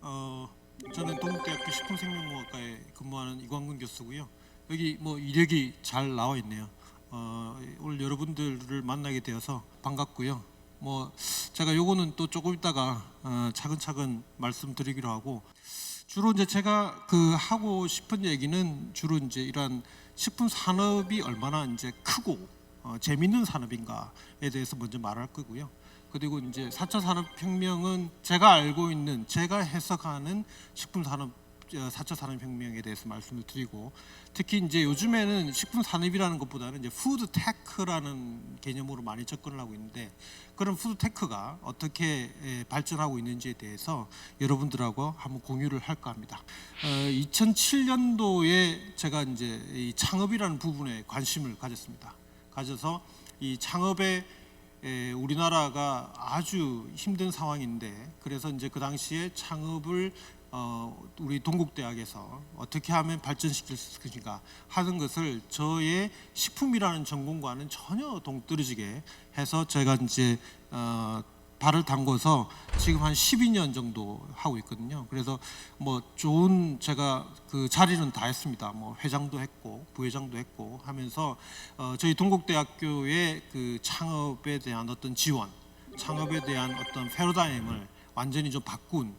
저는 동국대학교 식품생명공학과에 근무하는 이광근 교수고요. 여기 뭐 이력이 잘 나와 있네요. 오늘 여러분들을 만나게 되어서 반갑고요. 뭐 제가 요거는 또 조금 있다가 차근차근 말씀드리기로 하고, 주로 이제 제가 하고 싶은 얘기는 주로 이제 이러한 식품 산업이 얼마나 이제 크고 재밌는 산업인가에 대해서 먼저 말할 거고요. 그리고 이제 4차 산업혁명은 제가 알고 있는, 제가 해석하는 식품 산업 4차 산업혁명에 대해서 말씀을 드리고, 특히 이제 요즘에는 식품 산업이라는 것보다는 이제 푸드 테크라는 개념으로 많이 접근을 하고 있는데, 그런 푸드 테크가 어떻게 발전하고 있는지에 대해서 여러분들하고 한번 공유를 할까 합니다. 2007년도에 제가 이제 이 창업이라는 부분에 관심을 가졌습니다. 가져서 이 창업에 우리나라가 아주 힘든 상황인데, 그래서 이제 그 당시에 창업을 우리 동국대학에서 어떻게 하면 발전시킬 수 있을까 하는 것을 저의 식품이라는 전공과는 전혀 동떨어지게 해서 제가 이제 발을 담궈서 지금 한 12년 정도 하고 있거든요. 그래서 뭐 좋은, 제가 그 자리는 다 했습니다. 뭐 회장도 했고 부회장도 했고 하면서 저희 동국대학교의 그 창업에 대한 어떤 지원, 창업에 대한 어떤 패러다임을 완전히 좀 바꾼,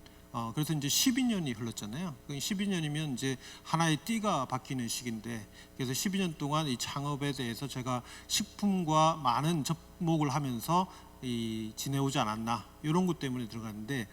그래서 이제 12년이 흘렀잖아요. 12년이면 이제 하나의 띠가 바뀌는 시기인데, 그래서 12년 동안 이 창업에 대해서 제가 식품과 많은 접목을 하면서 지내오지 않았나, 이런 것 때문에 들어갔는데,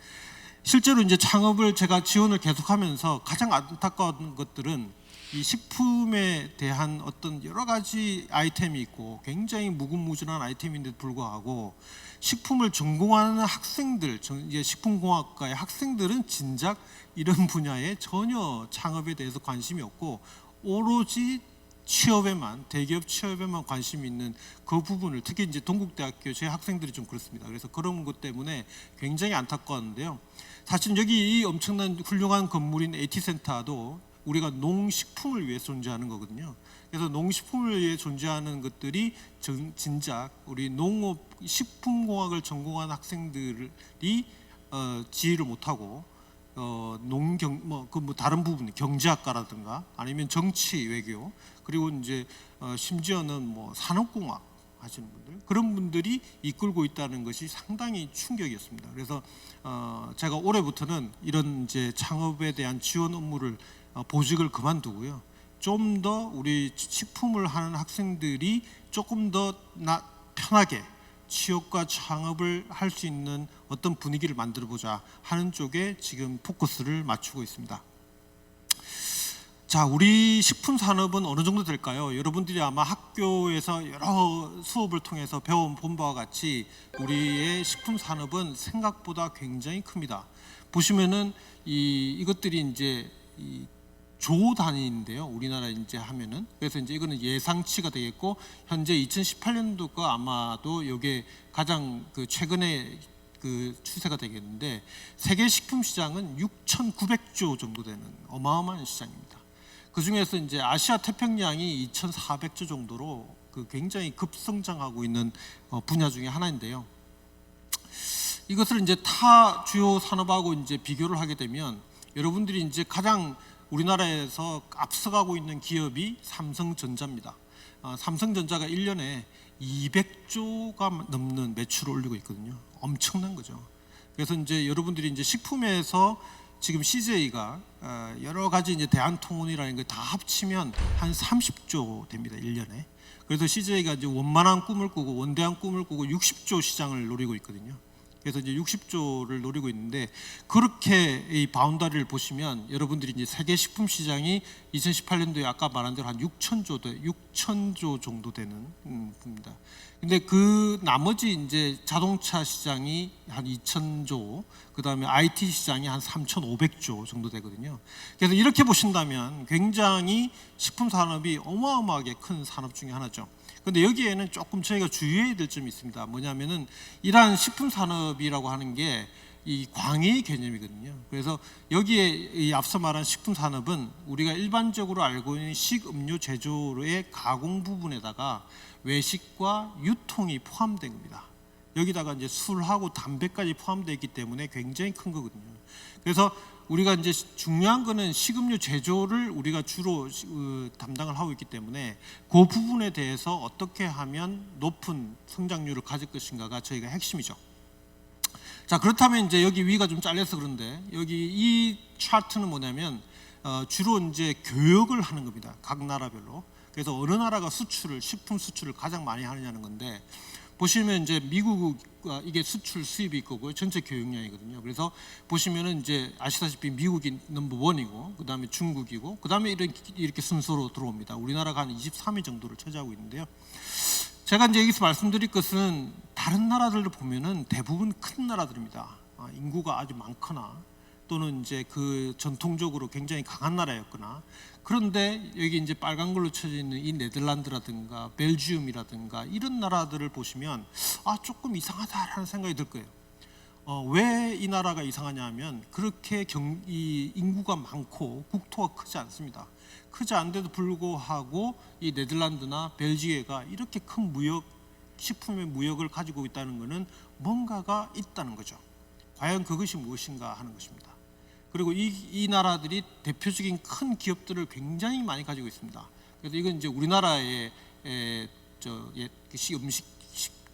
실제로 이제 창업을 제가 지원을 계속하면서 가장 안타까운 것들은 이 식품에 대한 어떤 여러 가지 아이템이 있고 굉장히 무궁무진한 아이템인데도 불구하고 식품을 전공하는 학생들, 이제 식품공학과의 학생들은 진작 이런 분야에 전혀 창업에 대해서 관심이 없고 오로지 취업에만, 대기업 취업에만 관심이 있는 그 부분을, 특히 이제 동국대학교 제 학생들이 좀 그렇습니다. 그래서 그런 것 때문에 굉장히 안타까웠는데요. 사실 여기 이 엄청난 훌륭한 건물인 AT센터도 우리가 농식품을 위해 존재하는 거거든요. 그래서 농식품을 위해 존재하는 것들이 진작 우리 농업 식품공학을 전공한 학생들이 지휘를 못하고 농경 뭐 다른 부분, 경제학과라든가 아니면 정치 외교, 그리고 이제 심지어는 뭐 산업공학 하시는 분들, 그런 분들이 이끌고 있다는 것이 상당히 충격이었습니다. 그래서 제가 올해부터는 이런 이제 창업에 대한 지원 업무를 보직을 그만두고요. 좀 더 우리 식품을 하는 학생들이 조금 더 편하게 취업과 창업을 할 수 있는 어떤 분위기를 만들어 보자 하는 쪽에 지금 포커스를 맞추고 있습니다. 자, 우리 식품 산업은 어느 정도 될까요? 여러분들이 아마 학교에서 여러 수업을 통해서 배워본 바와 같이 우리의 식품 산업은 생각보다 굉장히 큽니다. 보시면은 이것들이 이제 조 단위인데요. 우리나라 이제 하면은, 그래서 이제 이거는 예상치가 되겠고, 현재 2018년도가 아마도 이게 가장 최근에 추세가 되겠는데, 세계 식품 시장은 6,900조 정도 되는 어마어마한 시장입니다. 그 중에서 이제 아시아 태평양이 2,400조 정도로 굉장히 급성장하고 있는 분야 중에 하나인데요. 이것을 이제 타 주요 산업하고 이제 비교를 하게 되면, 여러분들이 이제 가장 우리나라에서 앞서가고 있는 기업이 삼성전자입니다. 삼성전자가 1년에 200조가 넘는 매출을 올리고 있거든요. 엄청난 거죠. 그래서 이제 여러분들이 이제 식품에서 지금 CJ가 여러 가지 이제 대한통운이라는 걸 다 합치면 한 30조 됩니다. 1년에. 그래서 CJ가 이제 원만한 꿈을 꾸고 원대한 꿈을 꾸고 60조 시장을 노리고 있거든요. 그래서 이제 60조를 노리고 있는데, 그렇게 이 바운다리를 보시면 여러분들이 이제 세계 식품 시장이 2018년도에 아까 말한 대로 한 6천조 정도 되는 겁니다. 근데 그 나머지 이제 자동차 시장이 한 2천조, 그다음에 IT 시장이 한 3,500조 정도 되거든요. 그래서 이렇게 보신다면 굉장히 식품 산업이 어마어마하게 큰 산업 중에 하나죠. 근데 여기에는 조금 저희가 주의해야 될 점이 있습니다. 뭐냐면은 이러한 식품 산업이라고 하는 게 이 광의 개념이거든요. 그래서 여기에 이 앞서 말한 식품 산업은 우리가 일반적으로 알고 있는 식음료 제조의 가공 부분에다가 외식과 유통이 포함된 겁니다. 여기다가 이제 술하고 담배까지 포함되어 있기 때문에 굉장히 큰 거거든요. 그래서 우리가 이제 중요한 거는 식음료 제조를 우리가 주로 담당을 하고 있기 때문에 그 부분에 대해서 어떻게 하면 높은 성장률을 가질 것인가가 저희가 핵심이죠. 자, 그렇다면 이제 여기 위가 좀 잘려서 그런데 여기 이 차트는 뭐냐면 주로 이제 교역을 하는 겁니다. 각 나라별로. 그래서 어느 나라가 수출을, 식품 수출을 가장 많이 하느냐는 건데, 보시면 이제 미국 이게 수출 수입이 있고요, 전체 교역량이거든요. 그래서 보시면은 이제 아시다시피 미국이 넘버 원이고, 그 다음에 중국이고, 그 다음에 이렇게 순서로 들어옵니다. 우리나라가 한 23위 정도를 차지하고 있는데요. 제가 이제 여기서 말씀드릴 것은 다른 나라들을 보면은 대부분 큰 나라들입니다. 인구가 아주 많거나 또는 이제 그 전통적으로 굉장히 강한 나라였거나, 그런데 여기 이제 빨간 걸로 쳐져 있는 이 네덜란드라든가 벨지움이라든가 이런 나라들을 보시면 조금 이상하다라는 생각이 들 거예요. 왜 이 나라가 이상하냐 하면 그렇게 이 인구가 많고 국토가 크지 않습니다. 크지 않은데도 불구하고 이 네덜란드나 벨기에가 이렇게 큰 식품의 무역을 가지고 있다는 것은 뭔가가 있다는 거죠. 과연 그것이 무엇인가 하는 것입니다. 그리고 이 나라들이 대표적인 큰 기업들을 굉장히 많이 가지고 있습니다. 그래서 이건 이제 우리나라의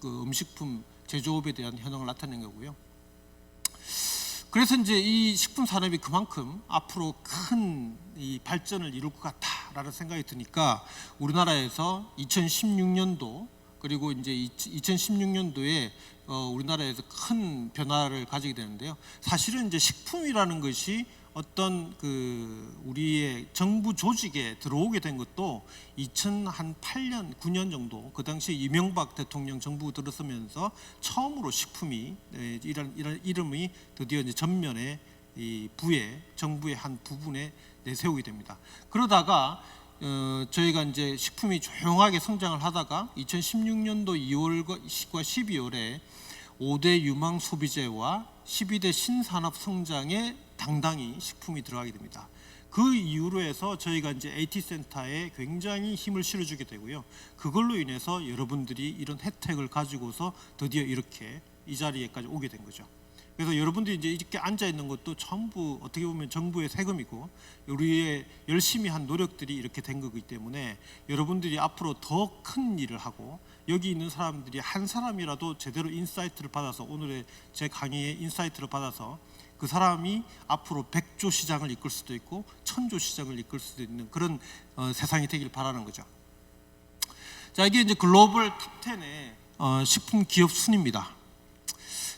음식품 제조업에 대한 현황을 나타낸 거고요. 그래서 이제 이 식품 산업이 그만큼 앞으로 큰 이 발전을 이룰 것 같다라는 생각이 드니까 우리나라에서 2016년도 그리고 이제 2016년도에 우리나라에서 큰 변화를 가지게 되는데요. 사실은 이제 식품이라는 것이 어떤 우리의 정부 조직에 들어오게 된 것도 2008년, 9년 정도, 그 당시 이명박 대통령 정부 들어서면서 처음으로 식품이 이런 이름이 드디어 이제 전면에 이 정부의 한 부분에 내세우게 됩니다. 그러다가 저희가 이제 식품이 조용하게 성장을 하다가 2016년도 2월과 12월에 5대 유망 소비재와 12대 신산업 성장에 당당히 식품이 들어가게 됩니다. 그 이후로 해서 저희가 이제 AT센터에 굉장히 힘을 실어주게 되고요. 그걸로 인해서 여러분들이 이런 혜택을 가지고서 드디어 이렇게 이 자리에까지 오게 된 거죠. 그래서 여러분들이 이제 이렇게 앉아 있는 것도 전부 어떻게 보면 정부의 세금이고 우리의 열심히 한 노력들이 이렇게 된 거기 때문에 여러분들이 앞으로 더 큰 일을 하고 여기 있는 사람들이 한 사람이라도 제대로 인사이트를 받아서 오늘의 제 강의의 인사이트를 받아서 그 사람이 앞으로 100조 시장을 이끌 수도 있고 1000조 시장을 이끌 수도 있는 그런 세상이 되길 바라는 거죠. 자, 이게 이제 글로벌 탑10의 식품 기업 순입니다.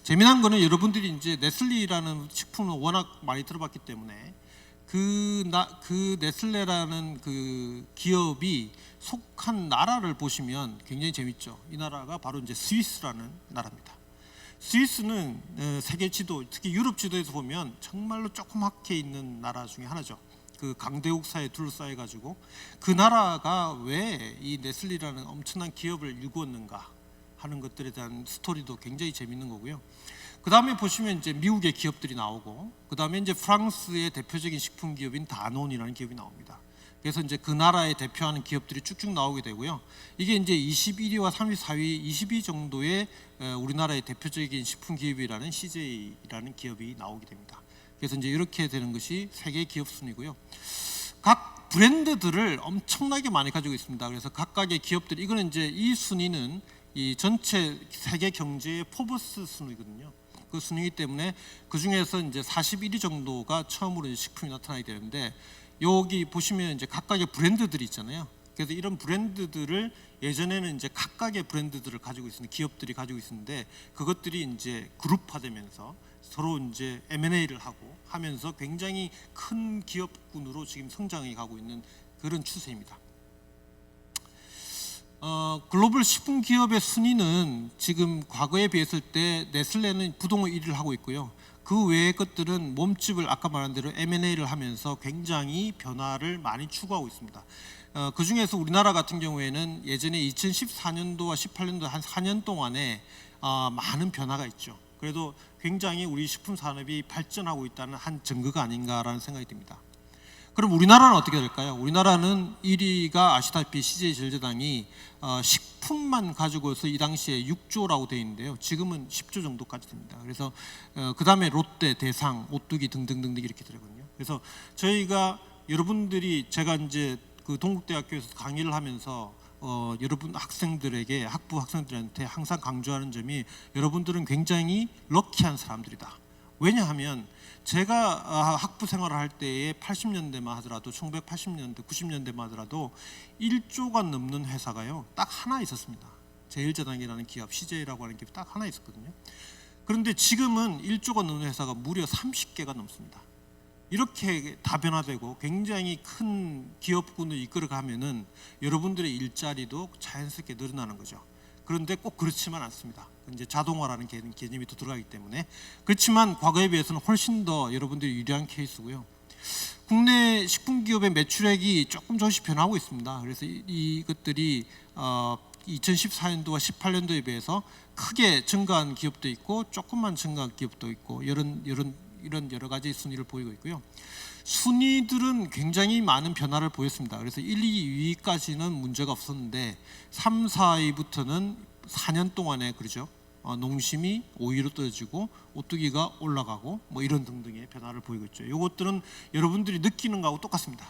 재미난 거는 여러분들이 이제 네슬리라는 식품을 워낙 많이 들어봤기 때문에 그 네슬레라는 그 기업이 속한 나라를 보시면 굉장히 재밌죠. 이 나라가 바로 이제 스위스라는 나라입니다. 스위스는 세계 지도, 특히 유럽 지도에서 보면 정말로 조그맣게 있는 나라 중에 하나죠. 그 강대국사에 둘러싸여 가지고 그 나라가 왜 이 네슬리라는 엄청난 기업을 일구었는가 하는 것들에 대한 스토리도 굉장히 재밌는 거고요. 그 다음에 보시면 이제 미국의 기업들이 나오고, 그 다음에 이제 프랑스의 대표적인 식품 기업인 다논이라는 기업이 나옵니다. 그래서 이제 그 나라에 대표하는 기업들이 쭉쭉 나오게 되고요. 이게 이제 21위와 34위, 20위 정도의 우리나라의 대표적인 식품 기업이라는 CJ라는 기업이 나오게 됩니다. 그래서 이제 이렇게 되는 것이 세계 기업 순이고요. 각 브랜드들을 엄청나게 많이 가지고 있습니다. 그래서 각각의 기업들이, 이거는 이제 이 순위는 이 전체 세계 경제의 포브스 순위거든요. 그 순위이기 때문에 그 중에서 이제 41위 정도가 처음으로 이제 식품이 나타나게 되는데, 여기 보시면 이제 각각의 브랜드들이 있잖아요. 그래서 이런 브랜드들을 예전에는 이제 각각의 브랜드들을 가지고 있는 기업들이 가지고 있었는데, 그것들이 이제 그룹화되면서 서로 이제 M&A를 하면서 굉장히 큰 기업군으로 지금 성장해 가고 있는 그런 추세입니다. 글로벌 식품 기업의 순위는 지금 과거에 비했을 때 네슬레는 부동의 1위를 하고 있고요. 그 외의 것들은 몸집을 아까 말한 대로 M&A를 하면서 굉장히 변화를 많이 추구하고 있습니다. 그 중에서 우리나라 같은 경우에는 예전에 2014년도와 18년도 한 4년 동안에 많은 변화가 있죠. 그래도 굉장히 우리 식품 산업이 발전하고 있다는 한 증거가 아닌가라는 생각이 듭니다. 그럼 우리나라는 어떻게 될까요? 우리나라는 1위가 아시다시피 CJ제일제당이 식품만 가지고서 이 당시에 6조라고 되어 있는데요. 지금은 10조 정도까지 됩니다. 그래서 그 다음에 롯데, 대상, 오뚜기 등등등 이렇게 되거든요. 그래서 저희가 여러분들이 제가 이제 그 동국대학교에서 강의를 하면서 여러분 학생들에게 학부 학생들한테 항상 강조하는 점이 여러분들은 굉장히 럭키한 사람들이다. 왜냐하면 제가 학부 생활을 할 때에 80년대만 하더라도 1980년대 90년대만 하더라도 1조가 넘는 회사가요 딱 하나 있었습니다. 제일제당이라는 기업, CJ라고 하는 기업이 딱 하나 있었거든요. 그런데 지금은 1조가 넘는 회사가 무려 30개가 넘습니다. 이렇게 다변화되고 굉장히 큰 기업군을 이끌어가면은 여러분들의 일자리도 자연스럽게 늘어나는 거죠. 그런데 꼭 그렇지만 않습니다. 이제 자동화라는 개념이 또 들어가기 때문에. 그렇지만 과거에 비해서는 훨씬 더 여러분들이 유리한 케이스고요. 국내 식품기업의 매출액이 조금씩 변하고 있습니다. 그래서 이것들이 2014년도와 18년도에 비해서 크게 증가한 기업도 있고 조금만 증가한 기업도 있고 이런 여러 가지 순위를 보이고 있고요. 순위들은 굉장히 많은 변화를 보였습니다. 그래서 1, 2, 2위까지는 문제가 없었는데 3, 4위부터는 4년 동안에 그러죠. 농심이 5위로 떨어지고 오뚜기가 올라가고 뭐 이런 등등의 변화를 보이고 있죠. 이것들은 여러분들이 느끼는 거하고 똑같습니다.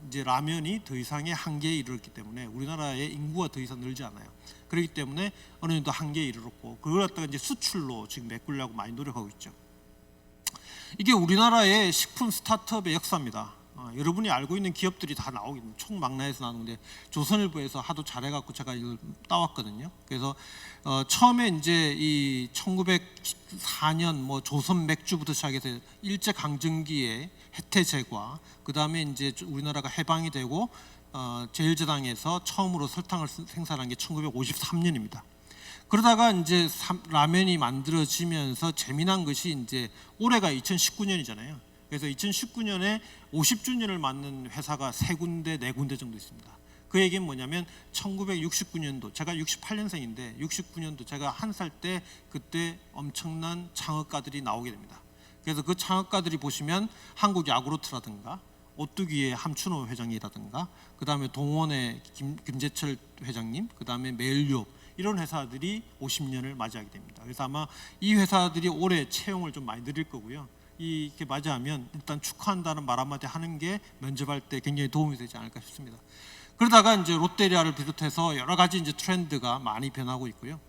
이제 라면이 더 이상의 한계에 이르렀기 때문에 우리나라의 인구가 더 이상 늘지 않아요. 그렇기 때문에 어느 정도 한계에 이르렀고 그걸 갖다가 이제 수출로 지금 메꾸려고 많이 노력하고 있죠. 이게 우리나라의 식품 스타트업의 역사입니다. 여러분이 알고 있는 기업들이 다 나오긴 총망라해서 나오는데 조선일보에서 하도 잘해갖고 제가 이걸 따왔거든요. 그래서 처음에 이제 이 1904년 뭐 조선 맥주부터 시작해서 일제 강점기에 혜태 제과, 그 다음에 이제 우리나라가 해방이 되고 제일제당에서 처음으로 설탕을 생산한 게 1953년입니다. 그러다가 이제 라면이 만들어지면서 재미난 것이 이제 올해가 2019년이잖아요. 그래서 2019년에 50주년을 맞는 회사가 3군데, 4군데 정도 있습니다. 그 얘기는 뭐냐면 1969년도, 제가 68년생인데 69년도 제가 1살 때 그때 엄청난 창업가들이 나오게 됩니다. 그래서 그 창업가들이 보시면 한국야구르트라든가 오뚜기의 함춘호 회장이라든가 그 다음에 동원의 김재철 회장님, 그 다음에 메일유업 이런 회사들이 50년을 맞이하게 됩니다. 그래서 아마 이 회사들이 올해 채용을 좀 많이 늘릴 거고요. 이렇게 맞이하면 일단 축하한다는 말 한마디 하는 게 면접할 때 굉장히 도움이 되지 않을까 싶습니다. 그러다가 이제 롯데리아를 비롯해서 여러 가지 이제 트렌드가 많이 변하고 있고요.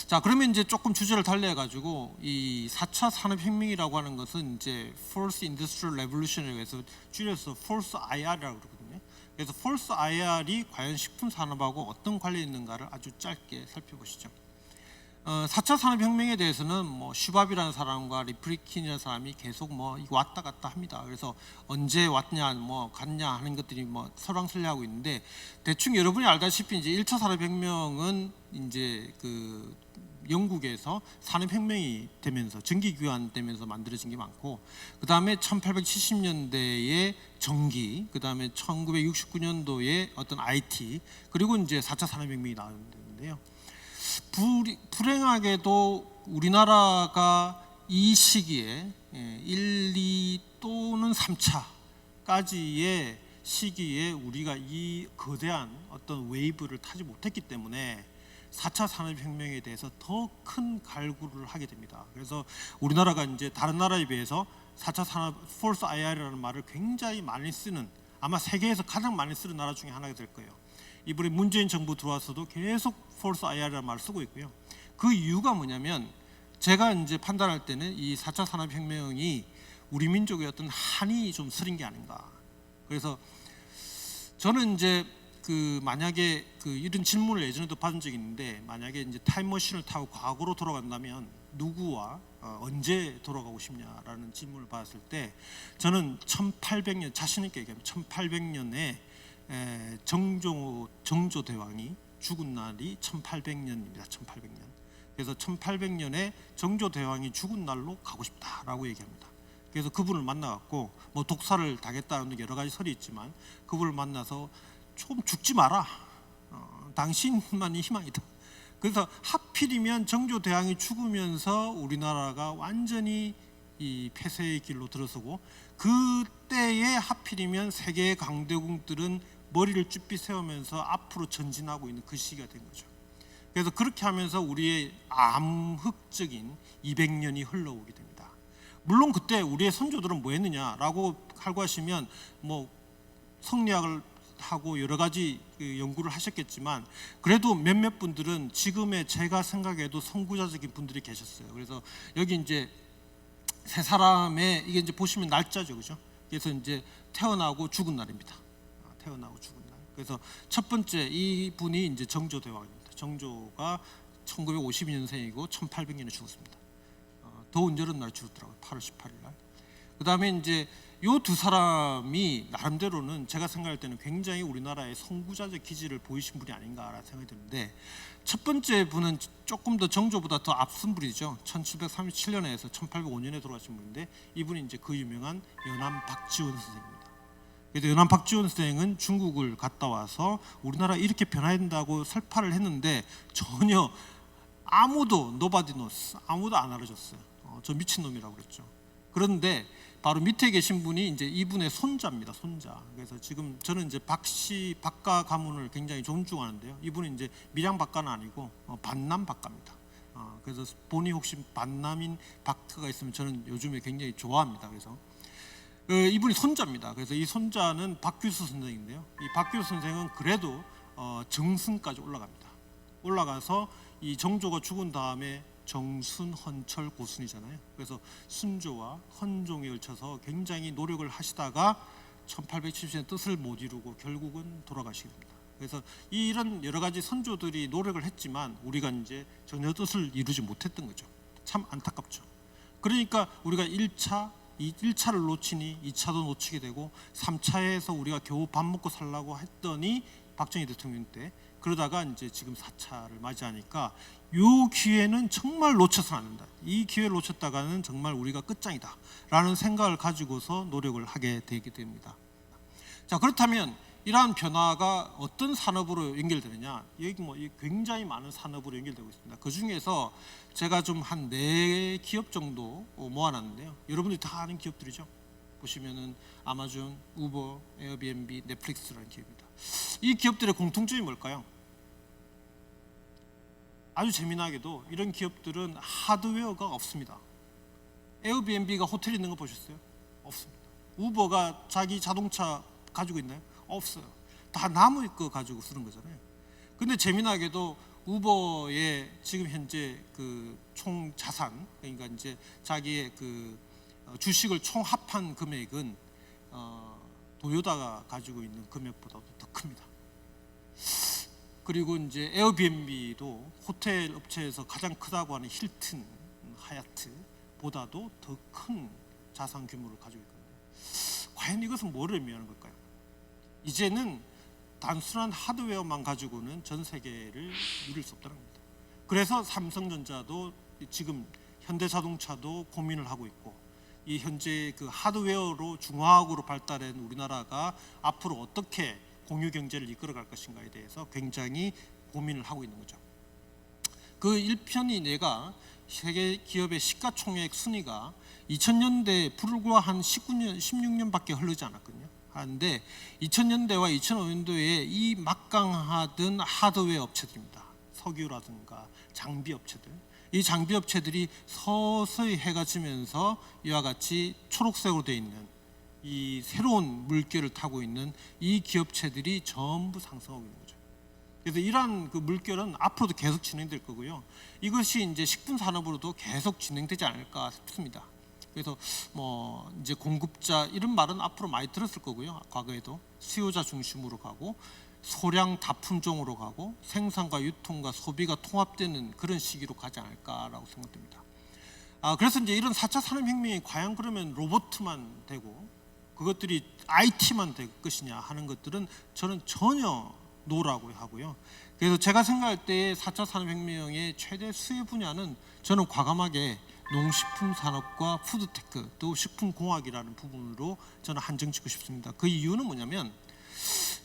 자, 그러면 이제 조금 주제를 달리해 가지고 이 4차 산업혁명이라고 하는 것은 이제 Fourth Industrial Revolution에 의해서 줄여서 Fourth IR이라고 그러거든요. 그래서 Fourth IR이 과연 식품 산업하고 어떤 관련이 있는가를 아주 짧게 살펴보시죠. 4차 산업혁명에 대해서는 뭐 슈밥이라는 사람과 리프리킨이라는 사람이 계속 뭐 이거 왔다 갔다 합니다. 그래서 언제 왔냐, 뭐 갔냐 하는 것들이 뭐 설왕설래하고 있는데 대충 여러분이 알다시피 이제 1차 산업혁명은 이제 그 영국에서 산업혁명이 되면서 전기교환되면서 만들어진 게 많고 그 다음에 1870년대에 전기, 그 다음에 1969년도에 어떤 IT 그리고 이제 4차 산업혁명이 나오는데요. 불행하게도 우리나라가 이 시기에 1, 2 또는 3차까지의 시기에 우리가 이 거대한 어떤 웨이브를 타지 못했기 때문에 4차 산업혁명에 대해서 더 큰 갈구를 하게 됩니다. 그래서 우리나라가 이제 다른 나라에 비해서 4차 산업 Fourth IR이라는 말을 굉장히 많이 쓰는 아마 세계에서 가장 많이 쓰는 나라 중에 하나가 될 거예요. 이번에 문재인 정부 들어와서도 계속 Fourth IR이라는 말을 쓰고 있고요. 그 이유가 뭐냐면 제가 이제 판단할 때는 이 4차 산업혁명이 우리 민족의 어떤 한이 좀 서린 게 아닌가. 그래서 저는 이제 그 만약에 그 이런 질문을 예전에도 받은 적이 있는데 만약에 이제 타임머신을 타고 과거로 돌아간다면 누구와 언제 돌아가고 싶냐라는 질문을 받았을 때 저는 1800년 자신 있게 얘기하면 1800년에 정조 대왕이 죽은 날이 1800년입니다. 1800년. 그래서 1800년에 정조 대왕이 죽은 날로 가고 싶다라고 얘기합니다. 그래서 그분을 만나갖고 뭐 독사를 당했다는 여러 가지 설이 있지만 그분을 만나서 좀 죽지 마라. 당신만이 희망이다. 그래서 하필이면 정조 대왕이 죽으면서 우리나라가 완전히 이 폐쇄의 길로 들어서고 그때에 하필이면 세계의 강대국들은 머리를 쭈삣 세우면서 앞으로 전진하고 있는 그 시기가 된 거죠. 그래서 그렇게 하면서 우리의 암흑적인 200년이 흘러오게 됩니다. 물론 그때 우리의 선조들은 뭐 했느냐라고 하고 하시면 뭐 성리학을 하고 여러 가지 연구를 하셨겠지만 그래도 몇몇 분들은 지금의 제가 생각해도 선구자적인 분들이 계셨어요. 그래서 여기 이제 세 사람의 이게 이제 보시면 날짜죠, 그죠? 그래서 이제 태어나고 죽은 날입니다. 태어나고 죽은 날. 그래서 첫 번째 이 분이 이제 정조대왕입니다. 정조가 1952년생이고 1800년에 죽었습니다. 더운 여름날 죽었더라고요. 8월 18일 날. 그 다음에 이제 요 두 사람이 나름대로는 제가 생각할 때는 굉장히 우리나라의 선구자적 기질을 보이신 분이 아닌가라는 생각이 드는데, 첫 번째 분은 조금 더 정조보다 더 앞선 분이죠. 1737년에서 1805년에 돌아가신 분인데, 이분이 이제 그 유명한 연암 박지원 선생입니다. 그래서 연암 박지원 선생은 중국을 갔다 와서 우리나라 이렇게 변화해야 된다고 설파를 했는데 전혀 아무도 nobody knows, 아무도 안 알아줬어요. 저 미친놈이라고 그랬죠. 그런데 바로 밑에 계신 분이 이제 이분의 손자입니다. 손자. 그래서 지금 저는 이제 박씨 박가 가문을 굉장히 존중하는데요. 이분은 이제 밀양 박가는 아니고 반남 박가입니다. 그래서 본이 혹시 반남인 박가가 있으면 저는 요즘에 굉장히 좋아합니다. 그래서 이분이 손자입니다. 그래서 이 손자는 박규수 선생인데요. 이 박규수 선생은 그래도 정승까지 올라갑니다. 올라가서 이 정조가 죽은 다음에 정순, 헌철, 고순이잖아요. 그래서 순조와 헌종에 걸쳐서 굉장히 노력을 하시다가 1870년 뜻을 못 이루고 결국은 돌아가시게 됩니다. 그래서 이런 여러 가지 선조들이 노력을 했지만 우리가 이제 전혀 뜻을 이루지 못했던 거죠. 참 안타깝죠. 그러니까 우리가 1차를 놓치니 2차도 놓치게 되고 3차에서 우리가 겨우 밥 먹고 살라고 했더니 박정희 대통령 때, 그러다가 이제 지금 4차를 맞이하니까 이 기회는 정말 놓쳐서는 안 된다. 이 기회를 놓쳤다가는 정말 우리가 끝장이다 라는 생각을 가지고서 노력을 하게 되게 됩니다. 자, 그렇다면 이러한 변화가 어떤 산업으로 연결되느냐? 여기 뭐 굉장히 많은 산업으로 연결되고 있습니다. 그 중에서 제가 좀 한 4기업 정도 모아놨는데요. 여러분들이 다 아는 기업들이죠. 보시면은 아마존, 우버, 에어비앤비, 넷플릭스라는 기업입니다. 이 기업들의 공통점이 뭘까요? 아주 재미나게도 이런 기업들은 하드웨어가 없습니다. 에어비앤비가 호텔 있는 거 보셨어요? 없습니다. 우버가 자기 자동차 가지고 있나요? 없어요. 다 나무 거 가지고 쓰는 거잖아요. 근데 재미나게도 우버의 지금 현재 그 총 자산, 그러니까 이제 자기의 그 주식을 총 합한 금액은 도요타가 가지고 있는 금액보다도 더 큽니다. 그리고 이제 에어비앤비도 호텔 업체에서 가장 크다고 하는 힐튼, 하얏트보다도 더 큰 자산 규모를 가지고 있거든요. 과연 이것은 뭐를 의미하는 걸까요? 이제는 단순한 하드웨어만 가지고는 전 세계를 누릴 수 없다는 겁니다. 그래서 삼성전자도 지금 현대자동차도 고민을 하고 있고, 이 현재 그 하드웨어로 중화학으로 발달한 우리나라가 앞으로 어떻게 공유 경제를 이끌어갈 것인가에 대해서 굉장히 고민을 하고 있는 거죠. 그 1편이 내가 세계 기업의 시가총액 순위가 2000년대 불과 한 19년, 16년밖에 흐르지 않았거든요. 하는데 2000년대와 2005년도에 이 막강하던 하드웨어 업체들입니다. 석유라든가 장비 업체들. 이 장비 업체들이 서서히 해가 지면서 이와 같이 초록색으로 되어 있는 이 새로운 물결을 타고 있는 이 기업체들이 전부 상승하고 있는 거죠. 그래서 이러한 그 물결은 앞으로도 계속 진행될 거고요. 이것이 이제 식품 산업으로도 계속 진행되지 않을까 싶습니다. 그래서 뭐 이제 공급자 이런 말은 앞으로 많이 들었을 거고요. 과거에도 수요자 중심으로 가고 소량 다품종으로 가고 생산과 유통과 소비가 통합되는 그런 시기로 가지 않을까라고 생각됩니다. 그래서 이제 이런 4차 산업혁명이 과연 그러면 로봇만 되고 그것들이 IT만 될 것이냐 하는 것들은 저는 전혀 노라고 하고요. 그래서 제가 생각할 때 4차 산업혁명의 최대 수혜 분야는 저는 과감하게 농식품 산업과 푸드테크 또 식품공학이라는 부분으로 저는 한정짓고 싶습니다. 그 이유는 뭐냐면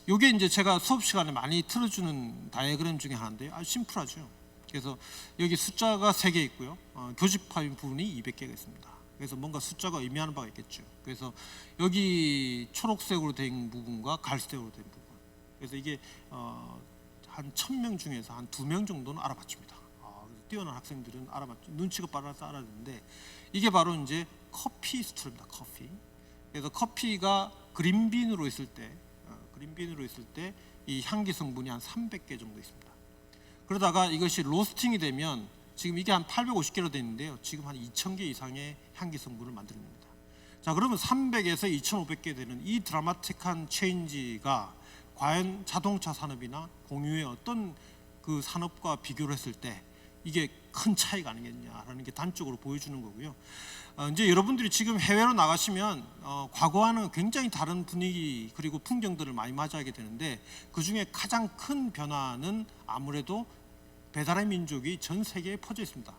이게 이제 제가 수업 시간에 많이 틀어주는 다이어그램 중에 하나인데요. 아주 심플하죠. 그래서 여기 숫자가 3개 있고요. 교집합인 부분이 200개가 있습니다. 그래서 뭔가 숫자가 의미하는 바가 있겠죠. 그래서 여기 초록색으로 된 부분과 갈색으로 된 부분. 그래서 이게 한 1000명 중에서 한 2명 정도는 알아맞춥니다. 뛰어난 학생들은 눈치가 빨라서 알아듣는데 이게 바로 이제 커피 스토리입니다. 커피. 그래서 커피가 그린빈으로 있을 때 이 향기 성분이 한 300개 정도 있습니다. 그러다가 이것이 로스팅이 되면 지금 이게 한 850개로 되어 있는데요. 지금 한 2,000개 이상의 향기 성분을 만들어냅니다. 자, 그러면 300에서 2,500개 되는 이 드라마틱한 체인지가 과연 자동차 산업이나 공유의 어떤 그 산업과 비교를 했을 때 이게 큰 차이가 아니겠냐라는 게 단적으로 보여주는 거고요. 이제 여러분들이 지금 해외로 나가시면 과거와는 굉장히 다른 분위기 그리고 풍경들을 많이 맞이하게 되는데, 그 중에 가장 큰 변화는 아무래도 배달의 민족이 전 세계에 퍼져 있습니다.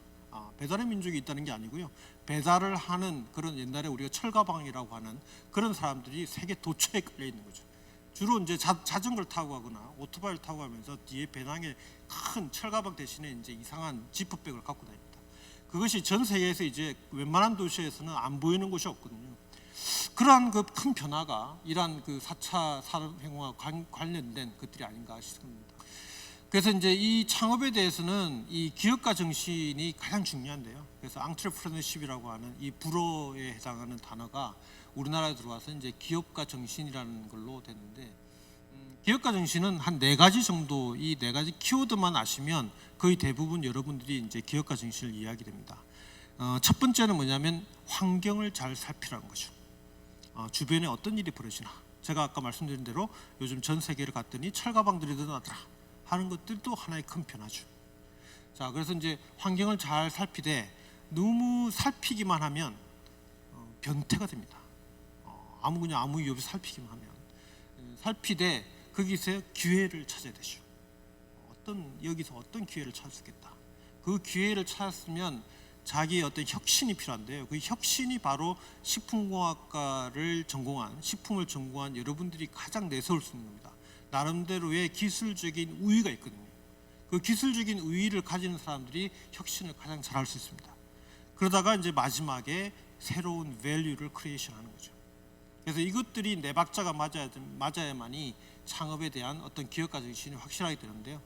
배달의 민족이 있다는 게 아니고요, 배달을 하는 그런 옛날에 우리가 철가방이라고 하는 그런 사람들이 세계 도처에 깔려 있는 거죠. 주로 이제 자전거를 타고 가거나 오토바이를 타고 가면서 뒤에 배낭에 큰 철가방 대신에 이제 이상한 지퍼백을 갖고 다닙니다. 그것이 전 세계에서 이제 웬만한 도시에서는 안 보이는 곳이 없거든요. 그러한 그 큰 변화가 이러한 그 4차 산업혁명과 관련된 것들이 아닌가 싶습니다. 그래서 이제 이 창업에 대해서는 이 기업가 정신이 가장 중요한데요. 그래서 entrepreneurship이라고 하는 이 불어에 해당하는 단어가 우리나라에 들어와서 이제 기업가 정신이라는 걸로 됐는데, 기업가 정신은 한 4가지 정도, 이 4가지 키워드만 아시면 거의 대부분 여러분들이 이제 기업가 정신을 이해하게 됩니다. 첫 번째는 뭐냐면 환경을 잘 살피라는 거죠. 주변에 어떤 일이 벌어지나, 제가 아까 말씀드린 대로 요즘 전 세계를 갔더니 철가방들이 늘어나더라 하는 것들도 하나의 큰 변화죠. 자, 그래서 이제 환경을 잘 살피되 너무 살피기만 하면 변태가 됩니다. 아무 이유 없이 살피기만 하면, 살피되 거기서 기회를 찾아야 되죠. 여기서 어떤 기회를 찾았겠다. 그 기회를 찾았으면 자기의 어떤 혁신이 필요한데요. 그 혁신이 바로 식품공학과를 전공한, 식품을 전공한 여러분들이 가장 내세울 수 있는 겁니다. 나름대로의 기술적인 우위가 있거든요. 그 기술적인 우위를 가지는 사람들이 혁신을 가장 잘할 수 있습니다. 그러다가 이제 마지막에 새로운 밸류를 크리에이션하는 거죠. 그래서 이것들이 네 박자가 맞아야만이 창업에 대한 어떤 기업가 정신이 확실하게 되는데요.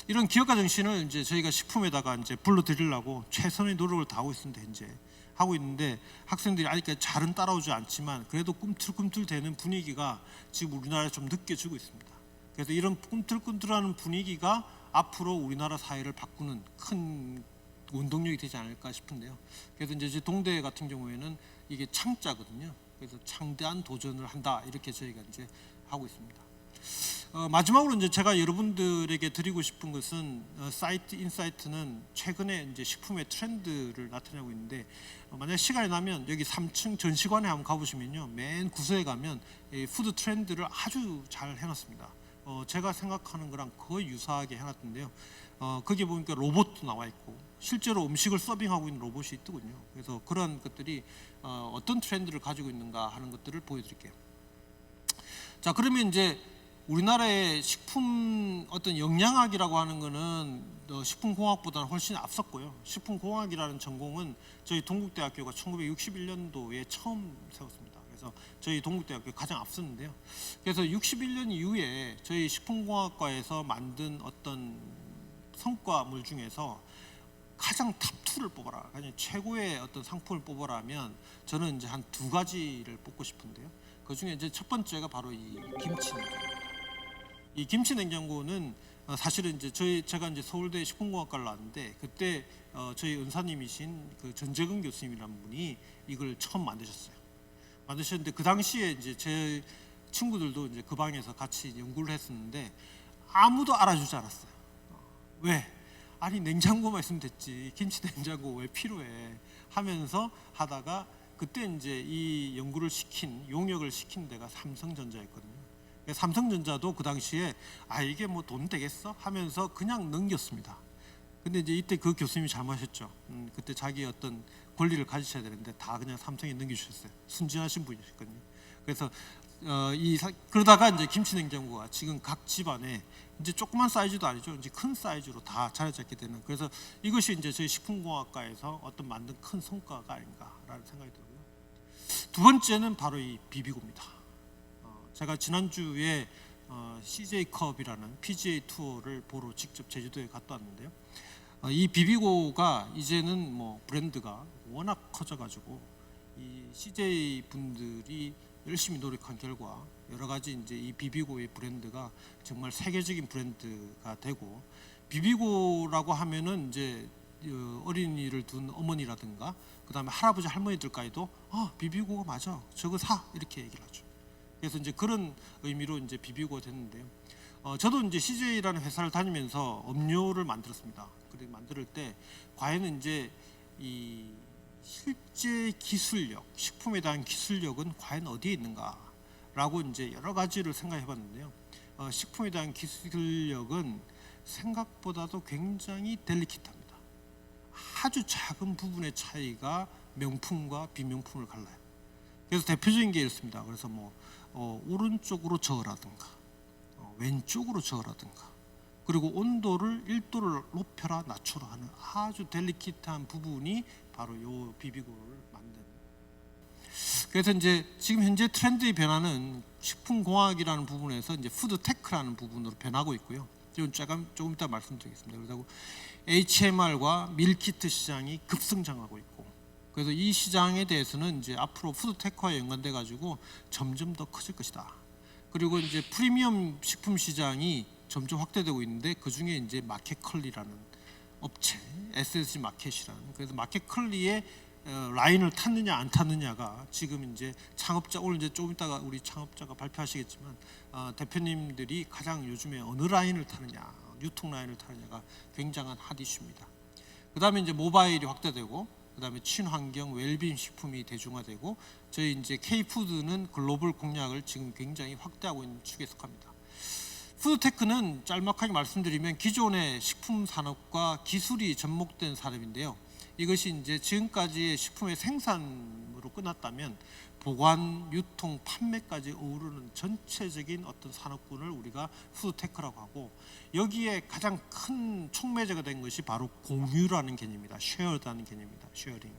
이런 기업가 정신을 이제 저희가 식품에다가 이제 불러드리려고 최선의 노력을 다하고 있습니다. 현재 하고 있는데 학생들이 아직까지 잘은 따라오지 않지만 그래도 꿈틀꿈틀대는 분위기가 지금 우리나라에 좀 느껴지고 있습니다. 그래서 이런 꿈틀꿈틀하는 분위기가 앞으로 우리나라 사회를 바꾸는 큰 원동력이 되지 않을까 싶은데요. 그래서 이제 동대 같은 경우에는 이게 창자거든요. 그래서 창대한 도전을 한다, 이렇게 저희가 이제 하고 있습니다. 마지막으로 이제 제가 여러분들에게 드리고 싶은 것은 사이트 인사이트는 최근에 이제 식품의 트렌드를 나타내고 있는데, 만약 시간이 나면 여기 3층 전시관에 한번 가보시면요, 맨 구석에 가면 푸드 트렌드를 아주 잘 해놨습니다. 제가 생각하는 거랑 거의 유사하게 해놨던데요. 거기 보니까 로봇도 나와 있고 실제로 음식을 서빙하고 있는 로봇이 있더군요. 그래서 그런 것들이 어떤 트렌드를 가지고 있는가 하는 것들을 보여드릴게요. 자, 그러면 이제 우리나라의 식품 어떤 영양학이라고 하는 거는 식품공학보다는 훨씬 앞섰고요. 식품공학이라는 전공은 저희 동국대학교가 1961년도에 처음 세웠습니다. 그래서 저희 동국대학교 가장 앞섰는데요. 그래서 61년 이후에 저희 식품공학과에서 만든 어떤 성과물 중에서 가장 탑2를 뽑아라, 그냥 최고의 어떤 상품을 뽑아라 하면 저는 이제 한 2가지를 뽑고 싶은데요. 그 중에 이제 첫 번째가 바로 이 김치 냉장고. 이 김치 냉장고는 사실은 이제 제가 이제 서울대 식품공학과를 나왔는데 그때 저희 은사님이신 그 전재근 교수님이라는 분이 이걸 처음 만드셨는데 그 당시에 이제 제 친구들도 이제 그 방에서 같이 연구를 했었는데 아무도 알아주지 않았어요. 왜? 아니, 냉장고만 있으면 됐지, 김치 냉장고 왜 필요해 하면서 하다가 그때 이제 이 연구를 용역을 시킨 데가 삼성전자였거든요. 삼성전자도 그 당시에 이게 뭐 돈 되겠어 하면서 그냥 넘겼습니다. 근데 이제 이때 그 교수님이 잘못하셨죠. 그때 자기 어떤 권리를 가지셔야 되는데 다 그냥 삼성에 넘겨주셨어요. 순진하신 분이셨거든요. 그래서 그러다가 이제 김치 냉장고가 지금 각 집안에 이제 조그만 사이즈도 아니죠. 이제 큰 사이즈로 다 자리 잡게 되는, 그래서 이것이 이제 저희 식품공학과에서 어떤 만든 큰 성과가 아닌가라는 생각이 들고요. 두 번째는 바로 이 비비고입니다. 제가 지난주에 CJ컵이라는 PGA 투어를 보러 직접 제주도에 갔다 왔는데요. 이 비비고가 이제는 뭐 브랜드가 워낙 커져가지고 이 CJ 분들이 열심히 노력한 결과 여러 가지 이제 이 비비고의 브랜드가 정말 세계적인 브랜드가 되고, 비비고라고 하면은 이제 어린이를 둔 어머니라든가 그다음에 할아버지 할머니들까지도 비비고가 맞아, 저거 사, 이렇게 얘기를 하죠. 그래서 이제 그런 의미로 이제 비비고가 됐는데요. 저도 이제 CJ라는 회사를 다니면서 음료를 만들었습니다. 그렇게 만들 때 과연 이제 이 실제 기술력, 식품에 대한 기술력은 과연 어디에 있는가라고 이제 여러 가지를 생각해봤는데요. 식품에 대한 기술력은 생각보다도 굉장히 델리킷합니다. 아주 작은 부분의 차이가 명품과 비명품을 갈라요. 그래서 대표적인 게 있습니다. 그래서 뭐 오른쪽으로 저으라든가 왼쪽으로 저으라든가, 그리고 온도를 1도를 높여라 낮춰라 하는 아주 델리킷한 부분이 바로 요 비비고를 만든. 그래서 이제 지금 현재 트렌드의 변화는 식품공학이라는 부분에서 이제 푸드테크라는 부분으로 변하고 있고요. 이건 조금 이따 말씀드리겠습니다. 그리고 HMR과 밀키트 시장이 급성장하고 있고, 그래서 이 시장에 대해서는 이제 앞으로 푸드테크와 연관돼 가지고 점점 더 커질 것이다. 그리고 이제 프리미엄 식품 시장이 점점 확대되고 있는데, 그 중에 이제 마켓컬리라는 업체, SSG 마켓이라는, 그래서 마켓컬리의 라인을 탔느냐 안 탔느냐가 지금 이제 창업자, 오늘 이제 조금 있다가 우리 창업자가 발표하시겠지만 대표님들이 가장 요즘에 어느 라인을 타느냐, 유통 라인을 타느냐가 굉장한 핫 이슈입니다. 그 다음에 이제 모바일이 확대되고, 그 다음에 친환경 웰빙 식품이 대중화되고, 저희 이제 K푸드는 글로벌 공략을 지금 굉장히 확대하고 있는 축에 속합니다. 푸드테크는 짤막하게 말씀드리면 기존의 식품 산업과 기술이 접목된 산업인데요. 이것이 이제 지금까지의 식품의 생산으로 끝났다면 보관, 유통, 판매까지 어우르는 전체적인 어떤 산업군을 우리가 푸드테크라고 하고, 여기에 가장 큰 촉매제가 된 것이 바로 공유라는 개념입니다. 쉐어라는 개념입니다. 쉐어링.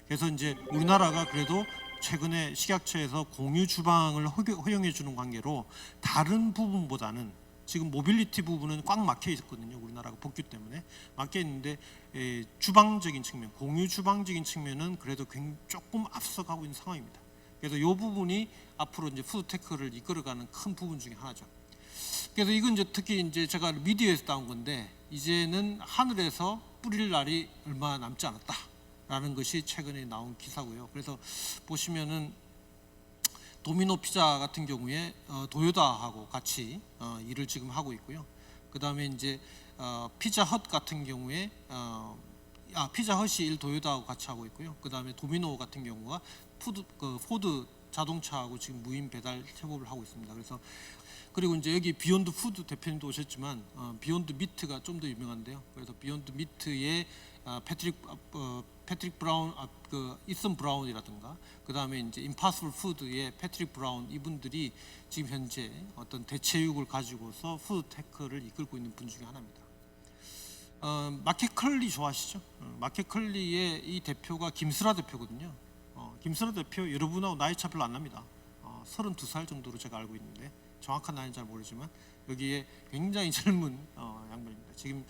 그래서 이제 우리나라가 그래도 최근에 식약처에서 공유 주방을 허용해 주는 관계로 다른 부분보다는, 지금 모빌리티 부분은 꽉 막혀 있었거든요. 우리나라가 복규 때문에 막혀 있는데, 주방적인 측면, 공유 주방적인 측면은 그래도 조금 앞서가고 있는 상황입니다. 그래서 이 부분이 앞으로 이제 푸드테크를 이끌어가는 큰 부분 중에 하나죠. 그래서 이건 이제 특히 이제 제가 미디어에서 따온 건데, 이제는 하늘에서 뿌릴 날이 얼마 남지 않았다라는 것이 최근에 나온 기사고요. 그래서 보시면은 도미노 피자 같은 경우에 도요다하고 같이 일을 지금 하고 있고요. 그 다음에 이제 피자헛 같은 경우에 피자헛이 일 도요다하고 같이 하고 있고요. 그 다음에 도미노 같은 경우가 포드 자동차하고 지금 무인 배달 협업을 하고 있습니다. 그래서 그리고 이제 여기 비욘드 푸드 대표님도 오셨지만 비욘드 미트가 좀 더 유명한데요. 그래서 비욘드 미트의 패트릭 브라운, 이슨 브라운이라든가, 그 다음에 이제 임파서블 푸드의 패트릭 브라운, 이분들이 지금 현재 어떤 대체육을 가지고서 푸드테크를 이끌고 있는 분 중에 하나입니다. 마켓컬리 좋아하시죠? 마켓컬리의 이 대표가 김슬아 대표거든요. 김슬아 대표 여러분하고 나이 차 별로 안 납니다. 32살 정도로 제가 알고 있는데, 정확한 나이는 잘 모르지만 여기에 굉장히 젊은 양반입니다. 지금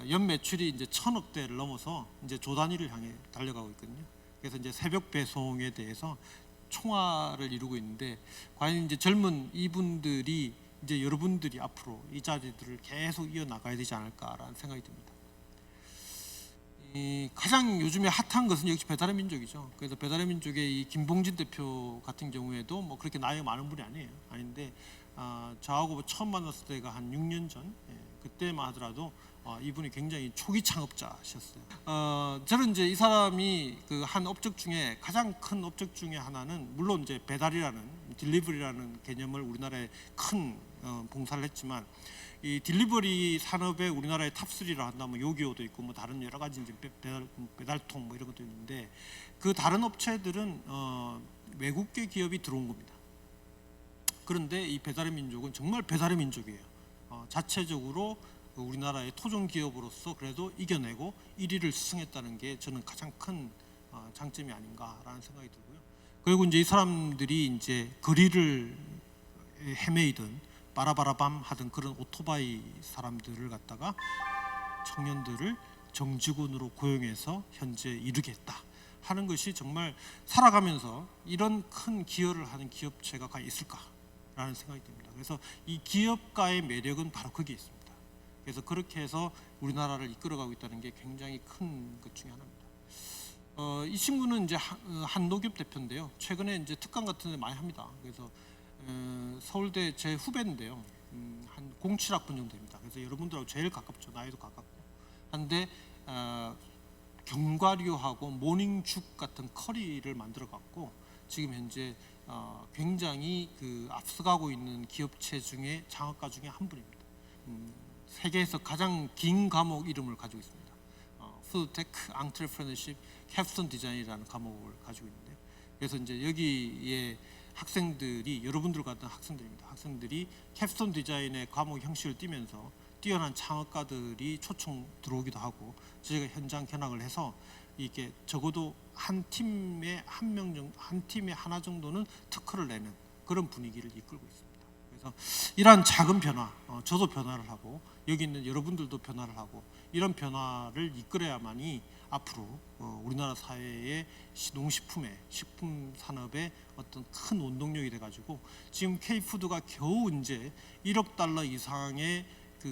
연 매출이 이제 1,000억대를 넘어서 이제 조 단위를 향해 달려가고 있거든요. 그래서 이제 새벽 배송에 대해서 총알을 이루고 있는데, 과연 이제 젊은 이분들이 이제 여러분들이 앞으로 이 자리들을 계속 이어나가야 되지 않을까라는 생각이 듭니다. 가장 요즘에 핫한 것은 역시 배달의 민족이죠. 그래서 배달의 민족의 이 김봉진 대표 같은 경우에도 뭐 그렇게 나이가 많은 분이 아닌데 저하고 처음 만났을 때가 한 6년 전, 그때만 하더라도 이분이 굉장히 초기 창업자셨어요. 저는 이제 이 사람이 그 한 업적 중에 가장 큰 업적 중에 하나는, 물론 이제 배달이라는, 딜리버리라는 개념을 우리나라에 큰 봉사를 했지만, 이 딜리버리 산업에 우리나라의 탑3라 한다면 요기요도 있고 뭐 다른 여러 가지 이제 배달통 뭐 이런 것도 있는데, 그 다른 업체들은 외국계 기업이 들어온 겁니다. 그런데 이 배달의 민족은 정말 배달의 민족이에요. 자체적으로 우리나라의 토종 기업으로서 그래도 이겨내고 1위를 수상했다는 게 저는 가장 큰 장점이 아닌가라는 생각이 들고요. 그리고 이제 이 사람들이 이제 거리를 헤매이든 빠라바라밤 하던 그런 오토바이 사람들을 갖다가, 청년들을 정직원으로 고용해서 현재 이르게 했다. 하는 것이 정말 살아가면서 이런 큰 기여를 하는 기업체가 과연 있을까라는 생각이 듭니다. 그래서 이 기업가의 매력은 바로 거기에 있습니다. 그래서 그렇게 해서 우리나라를 이끌어가고 있다는 게 굉장히 큰 것 중에 하나입니다. 이 친구는 이제 한노규 대표인데요. 최근에 이제 특강 같은 데 많이 합니다. 그래서 서울대 제 후배인데요. 한 07학번 정도 됩니다. 그래서 여러분들하고 제일 가깝죠. 나이도 가깝고. 한데 견과류하고 모닝죽 같은 커리를 만들어 갖고 지금 현재 굉장히 앞서가고 있는 기업체 중에 장학과 중에 한 분입니다. 세계에서 가장 긴 과목 이름을 가지고 있습니다. 푸드테크, 앙트레프레너십, 캡스톤 디자인이라는 과목을 가지고 있는데요. 그래서 이제 여기에 학생들이 여러분들 같은 학생들입니다. 학생들이 캡스톤 디자인의 과목 형식을 띠면서 뛰어난 창업가들이 초청 들어오기도 하고 저희가 현장 견학을 해서 이게 적어도 한 팀에 한 팀에 하나 정도는 특허를 내는 그런 분위기를 이끌고 있습니다. 그래서 이러한 작은 변화, 저도 변화를 하고 여기 있는 여러분들도 변화를 하고 이런 변화를 이끌어야만이 앞으로 우리나라 사회의 농식품의 식품 산업의 어떤 큰 원동력이 돼가지고 지금 K푸드가 겨우 이제 1억 달러 이상의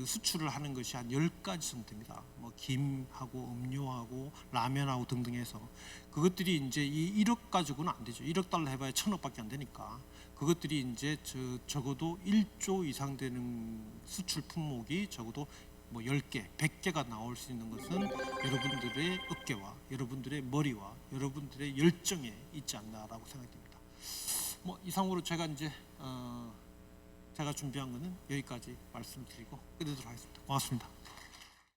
수출을 하는 것이 한 10가지 정도 됩니다. 뭐 김하고 음료하고 라면하고 등등 해서 그것들이 이제 이 1억 가지고는 안 되죠. 1억 달러 해봐야 1,000억밖에 안 되니까 그것들이 이제 적어도 1조 이상 되는 수출 품목이 적어도 뭐 10개, 100개가 나올 수 있는 것은 여러분들의 어깨와 여러분들의 머리와 여러분들의 열정에 있지 않나라고 생각됩니다. 뭐 이상으로 제가 이제 제가 준비한 것은 여기까지 말씀드리고 끝내도록 하겠습니다. 고맙습니다.